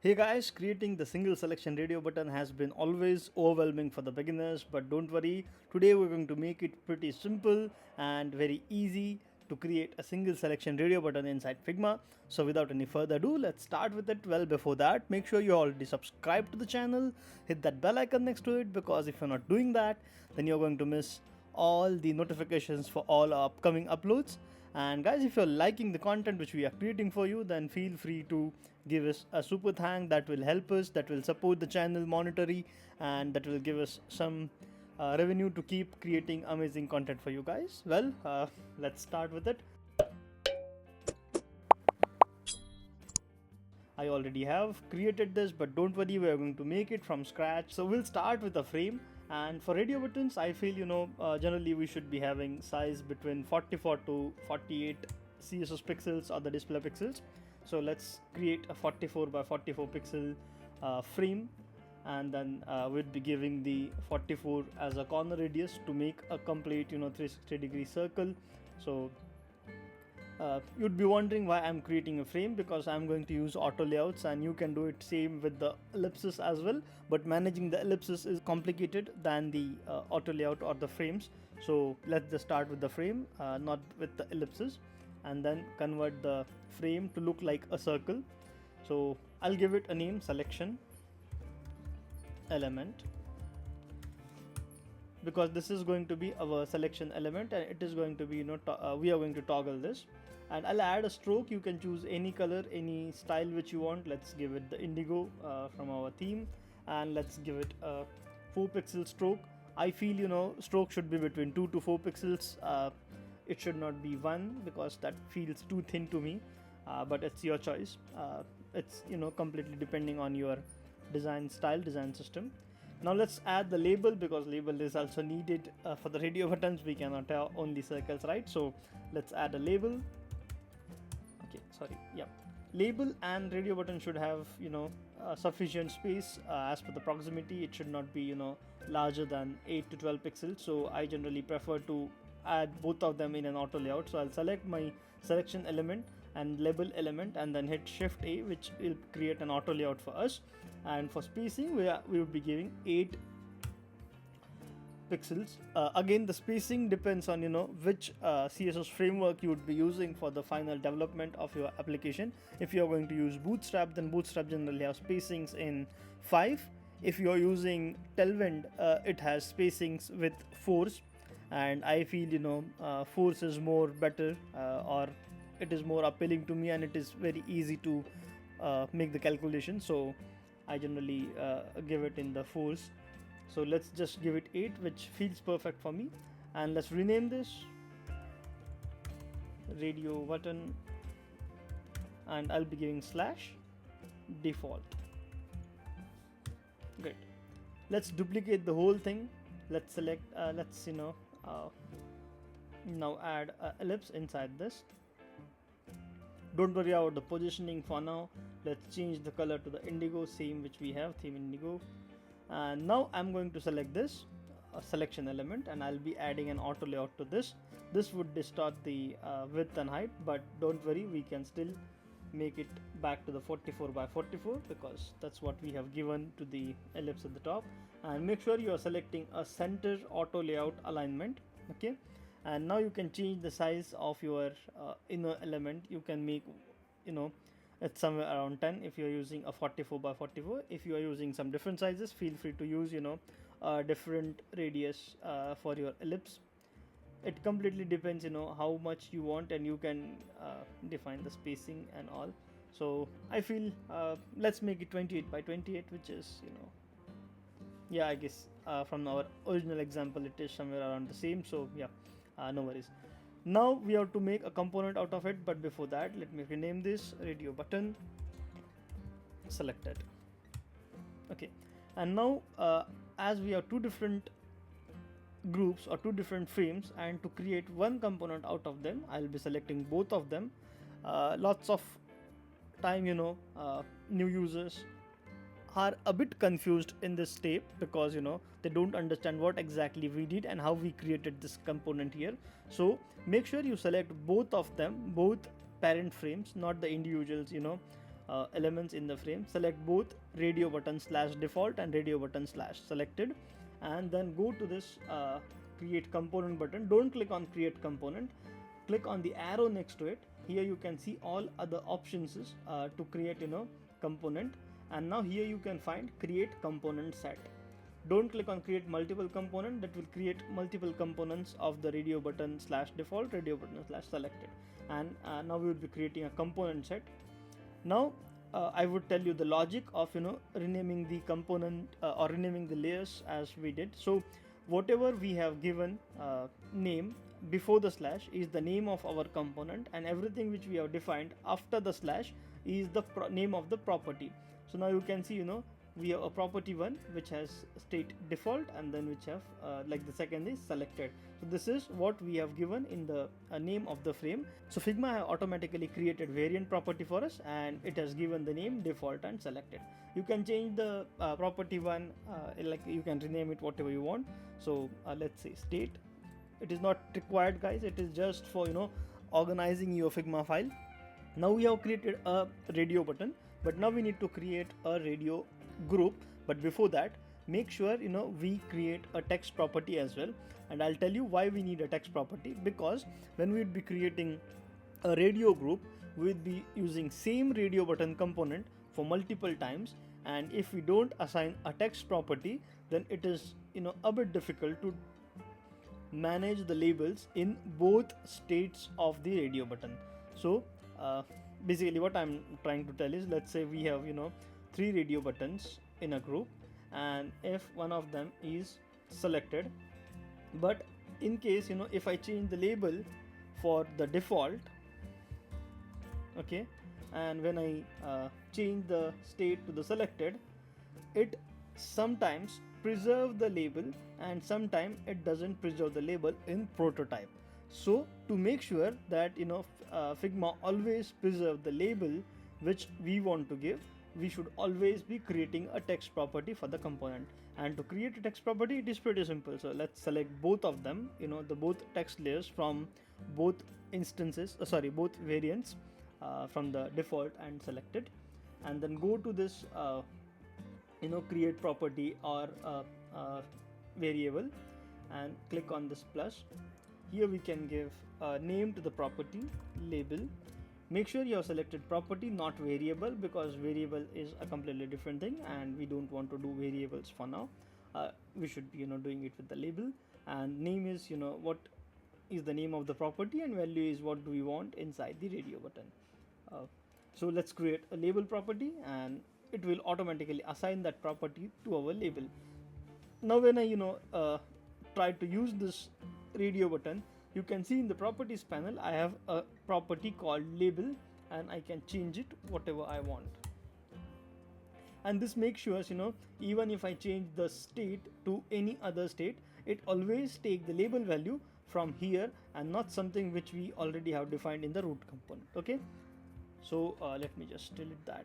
Hey guys, creating the single selection radio button has been always overwhelming for the beginners, but don't worry, today we're going to make it pretty simple and very easy to create a single selection radio button inside Figma. So without any further ado, let's start with it. Well, before that, make sure you already subscribe to the channel, hit that bell icon next to it, because if you're not doing that, then you're going to miss all the notifications for all our upcoming uploads. And guys, if you're liking the content which we are creating for you, then feel free to give us a super thank. That will help us, that will support the channel monetarily, and that will give us some revenue to keep creating amazing content for you guys. Well, let's start with it. I already have created this, but don't worry, we are going to make it from scratch. So we'll start with a frame. And for radio buttons, I feel generally we should be having size between 44 to 48 CSS pixels or the display pixels. So let's create a 44 by 44 pixel frame, and then we'll be giving the 44 as a corner radius to make a complete 360-degree circle. So you'd be wondering why I'm creating a frame, because I'm going to use auto layouts, and you can do it same with the ellipses as well, but managing the ellipses is complicated than the auto layout or the frames. So let's just start with the frame, not with the ellipses, and then convert the frame to look like a circle. So I'll give it a name, selection element, because this is going to be our selection element, and it is going to be we are going to toggle this. And I'll add a stroke. You can choose any color, any style which you want. Let's give it the indigo from our theme, and let's give it a 4 pixel stroke. I feel stroke should be between 2 to 4 pixels. It should not be 1, because that feels too thin to me, but it's your choice. It's completely depending on your design style, design system. Now let's add the label, because label is also needed for the radio buttons. We cannot have only circles, right? So let's add a label. Okay, sorry, yeah, label and radio button should have sufficient space. As per the proximity, it should not be larger than 8 to 12 pixels. So I generally prefer to add both of them in an auto layout. So I'll select my selection element and label element, and then hit shift A, which will create an auto layout for us. And for spacing, we will be giving 8 pixels. Again, the spacing depends on which CSS framework you would be using for the final development of your application. If you are going to use Bootstrap, then Bootstrap generally has spacings in 5. If you are using Tailwind, it has spacings with 4s, and I feel 4s is more better, or it is more appealing to me, and it is very easy to make the calculation. So I generally give it in the 4s. So let's just give it 8, which feels perfect for me. And let's rename this radio button, and I'll be giving slash default. Great. Let's duplicate the whole thing. Let's select now add ellipse inside this. Don't worry about the positioning for now. Let's change the color to the indigo, same which we have, theme indigo. And now I'm going to select this selection element, and I'll be adding an auto layout to this. This would distort the width and height, but don't worry, we can still make it back to the 44 by 44, because that's what we have given to the ellipse at the top. And make sure you are selecting a center auto layout alignment. Okay, and now you can change the size of your inner element. You can make it's somewhere around 10 if you're using a 44 by 44. If you are using some different sizes, feel free to use a different radius for your ellipse. It completely depends how much you want, and you can define the spacing and all. So I feel let's make it 28 by 28, which is yeah, I guess from our original example it is somewhere around the same. So yeah, no worries. Now we have to make a component out of it, but before that, let me rename this radio button selected. Okay, and now as we have two different groups or two different frames, and to create one component out of them, I'll be selecting both of them. Lots of time new users are a bit confused in this step, because they don't understand what exactly we did and how we created this component here. So make sure you select both of them, both parent frames, not the individuals elements in the frame, select both radio button slash default and radio button slash selected, and then go to this create component button. Don't click on create component, click on the arrow next to it. Here you can see all other options to create component, and now here you can find create component set. Don't click on create multiple component, that will create multiple components of the radio button slash default, radio button slash selected, and now we would be creating a component set. Now I would tell you the logic of renaming the component or renaming the layers as we did. So whatever we have given name before the slash is the name of our component, and everything which we have defined after the slash is the name of the property. So now you can see we have a property one which has state default, and then which have like the second is selected. So this is what we have given in the name of the frame. So Figma have automatically created variant property for us, and it has given the name default and selected. You can change the property one, like you can rename it whatever you want. So let's say state. It is not required, guys, it is just for organizing your Figma file. Now we have created a radio button, but now we need to create a radio group. But before that, make sure we create a text property as well, and I'll tell you why we need a text property. Because when we'd be creating a radio group, we'd be using same radio button component for multiple times, and if we don't assign a text property, then it is a bit difficult to manage the labels in both states of the radio button. So basically what I'm trying to tell is, let's say we have 3 radio buttons in a group, and if one of them is selected, but in case if I change the label for the default, okay, and when I change the state to the selected, it sometimes preserve the label and sometimes it doesn't preserve the label in prototype. So to make sure that Figma always preserve the label which we want to give, we should always be creating a text property for the component. And to create a text property, it is pretty simple. So let's select both of them, the both text layers from both instances, both variants from the default and selected, and then go to this create property or variable, and click on this plus. Here we can give a name to the property, label. Make sure you have selected property, not variable, because variable is a completely different thing and we don't want to do variables for now. We should be doing it with the label, and name is what is the name of the property, and value is what do we want inside the radio button. So let's create a label property, and it will automatically assign that property to our label. Now when I try to use this radio button, you can see in the properties panel I have a property called label, and I can change it whatever I want. And this makes sure even if I change the state to any other state, it always take the label value from here and not something which we already have defined in the root component. Okay, so let me just delete that.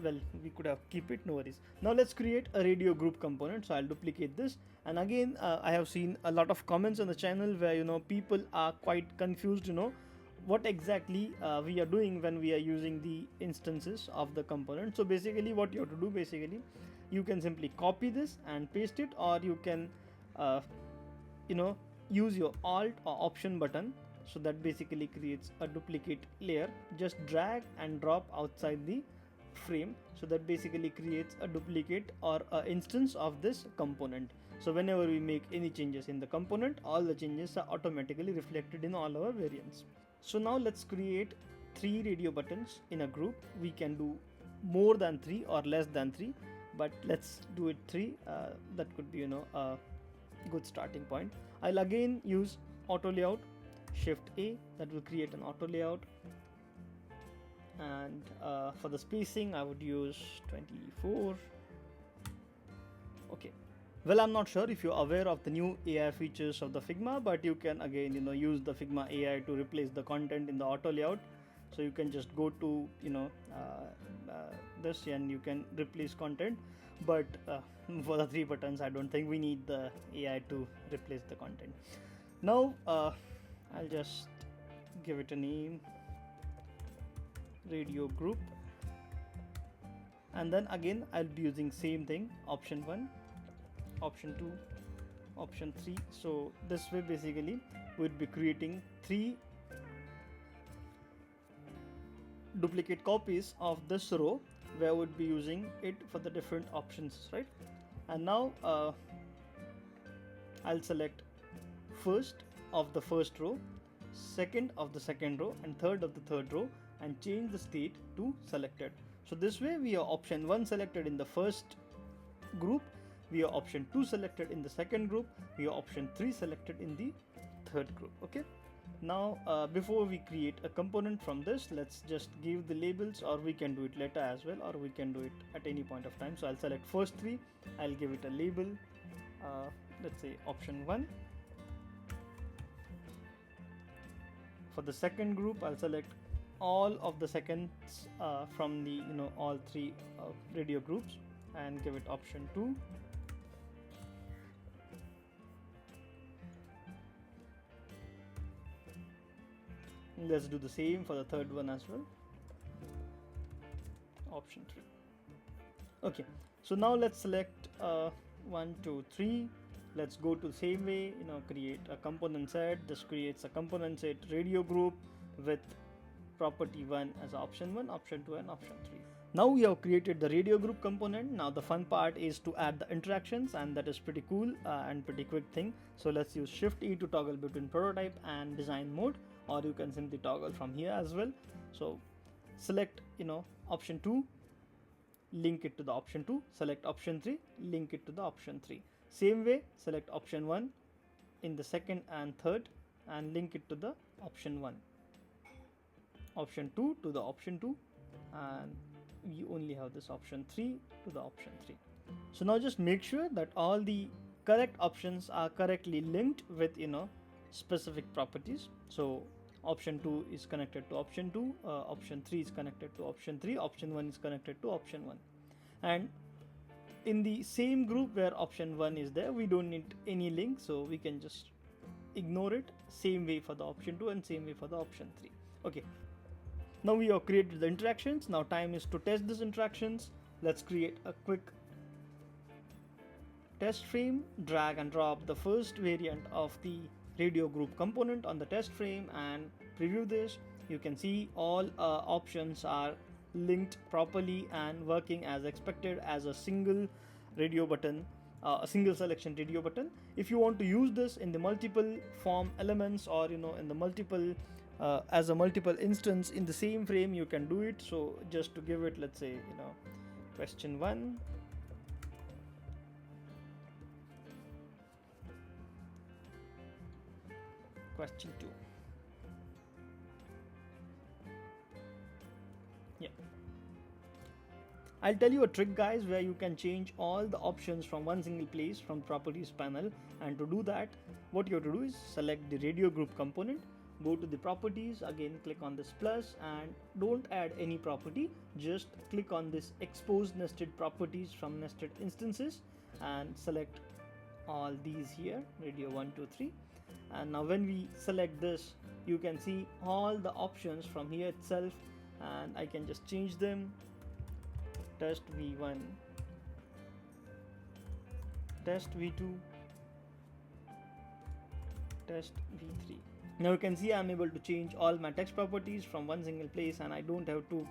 Well, we could have keep it, no worries. Now let's create a radio group component. So I'll duplicate this, and again I have seen a lot of comments on the channel where people are quite confused what exactly we are doing when we are using the instances of the component. So basically what you have to do, you can simply copy this and paste it, or you can use your alt or option button. So that basically creates a duplicate layer. Just drag and drop outside the frame. So that basically creates a duplicate or an instance of this component. So whenever we make any changes in the component, all the changes are automatically reflected in all our variants. So now let's create 3 radio buttons in a group. We can do more than 3 or less than 3, but let's do it 3. That could be a good starting point. I'll again use auto layout, Shift A, that will create an auto layout, and for the spacing I would use 24. Okay, well, I'm not sure if you're aware of the new AI features of the Figma, but you can again use the Figma AI to replace the content in the auto layout. So you can just go to this and you can replace content, but for the 3 buttons I don't think we need the AI to replace the content. Now I'll just give it a name, radio group, and then again I'll be using same thing, option 1, option 2, option 3. So this way basically we'd be creating 3 duplicate copies of this row where we'd be using it for the different options, right? And now I'll select first of the first row, second of the second row, and third of the third row, and change the state to selected. So this way we have option 1 selected in the first group, we have option 2 selected in the second group, we have option 3 selected in the third group. Okay, now before we create a component from this, let's just give the labels, or we can do it later as well, or we can do it at any point of time. So I'll select first 3, I'll give it a label, let's say option 1. For the second group, I'll select all of the seconds from the all 3 radio groups and give it option 2. Let's do the same for the third one as well, option 3. Okay, so now let's select 1, 2, 3. Let's go to the same way, create a component set. This creates a component set radio group with property 1 as option 1, option 2, and option 3. Now we have created the radio group component. Now the fun part is to add the interactions, and that is pretty cool and pretty quick thing. So let's use Shift E to toggle between prototype and design mode, or you can simply toggle from here as well. So select option 2, link it to the option 2, select option 3, link it to the option 3. Same way, select option 1 in the second and third and link it to the option 1, option 2 to the option 2, and we only have this option 3 to the option 3. So now just make sure that all the correct options are correctly linked with specific properties. So option 2 is connected to option 2, option 3 is connected to option 3, option 1 is connected to option 1. And in the same group where option 1 is there, we don't need any link, so we can just ignore it. Same way for the option 2 and same way for the option 3. Okay, now we have created the interactions. Now time is to test these interactions. Let's create a quick test frame, drag and drop the first variant of the radio group component on the test frame and preview this. You can see all options are linked properly and working as expected as a single radio button, a single selection radio button. If you want to use this in the multiple form elements, or in the multiple as a multiple instance in the same frame, you can do it. So just to give it, let's say question 1, question 2. Yeah, I'll tell you a trick, guys, where you can change all the options from one single place from properties panel. And to do that, what you have to do is select the radio group component, go to the properties, again click on this plus, and don't add any property, just click on this expose nested properties from nested instances and select all these here, radio 1, 2, 3. And now when we select this, you can see all the options from here itself, and I can just change them. Test V1, test V2, test V3. Now you can see I'm able to change all my text properties from one single place, and I don't have to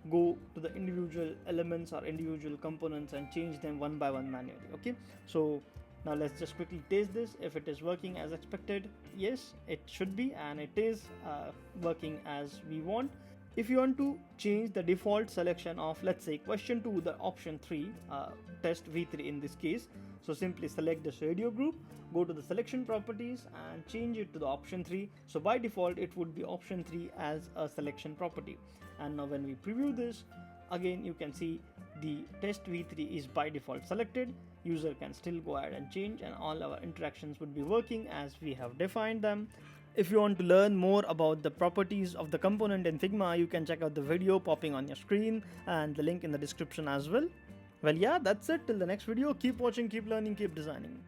go to the individual elements or individual components and change them one by one manually. Okay, so now let's just quickly test this if it is working as expected. Yes, it should be, and it is working as we want. If you want to change the default selection of, let's say, question 2, the option 3, test V3 in this case, so simply select this radio group, go to the selection properties and change it to the option 3. So by default it would be option 3 as a selection property. And now when we preview this, again you can see the test V3 is by default selected. User can still go ahead and change, and all our interactions would be working as we have defined them. If you want to learn more about the properties of the component in Figma, you can check out the video popping on your screen and the link in the description as well. Well, yeah, that's it. Till the next video, keep watching, keep learning, keep designing.